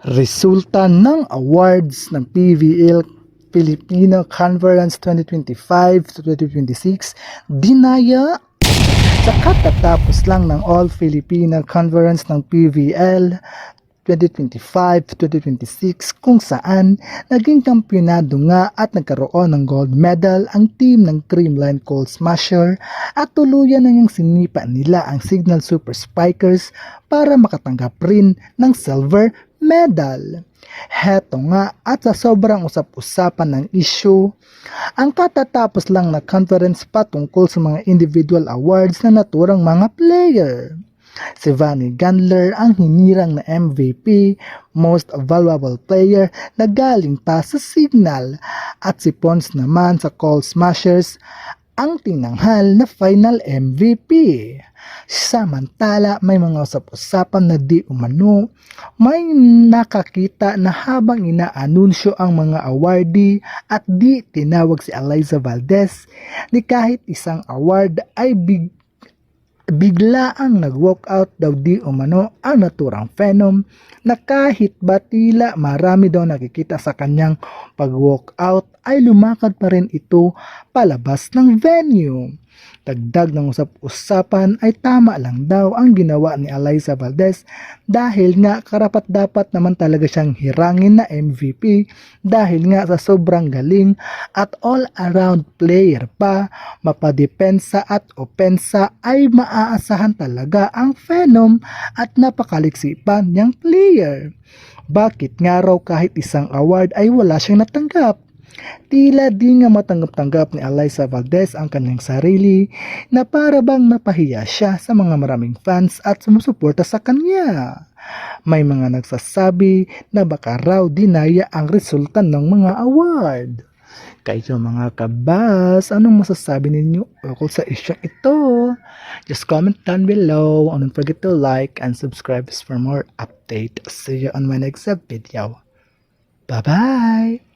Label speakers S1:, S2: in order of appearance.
S1: Resulta ng awards ng PVL Filipino Conference 2025 to 2026, dinaya sa katatapos lang ng All Filipino Conference ng PVL 2025-2026 kung saan naging kampyonado nga at nagkaroon ng gold medal ang team ng Creamline Cold Smasher at tuluyan na niyang sinipa nila ang Signal Super Spikers para makatanggap rin ng silver medal. Heto nga at sa sobrang usap-usapan ng issue, ang katatapos lang na conference patungkol sa mga individual awards na naturang mga player. Si Vanny Gandler ang hinirang na MVP, Most Valuable Player na galing pa sa Signal at si Pons naman sa Cold Smashers ang tinanghal na Final MVP. Samantala may mga usap-usapan na di umano, may nakakita na habang inaanunsyo ang mga awardee at di tinawag si Eliza Valdez, di kahit isang award ay biglaang nag-walkout daw di umano ang naturang Phenom na kahit ba tila marami daw nakikita sa kanyang pag-walkout ay lumakad pa rin ito palabas ng venue. Dagdag ng usap-usapan ay tama lang daw ang ginawa ni Eliza Valdez dahil nga karapat-dapat naman talaga siyang hirangin na MVP dahil nga sa sobrang galing at all-around player pa, mapadepensa at opensa ay maaasahan talaga ang Phenom at napakaliksi pa niyang player. Bakit nga raw kahit isang award ay wala siyang natanggap? Tila di nga matanggap-tanggap ni Eliza Valdez ang kanyang sarili na para bang napahiya siya sa mga maraming fans at sumusuporta sa kanya. May mga nagsasabi na baka raw dinaya ang resulta ng mga award. Kayo mga kabas, anong masasabi ninyo ukol sa isyong ito? Just comment down below and don't forget to like and subscribe for more update. See you on my next video. Bye-bye!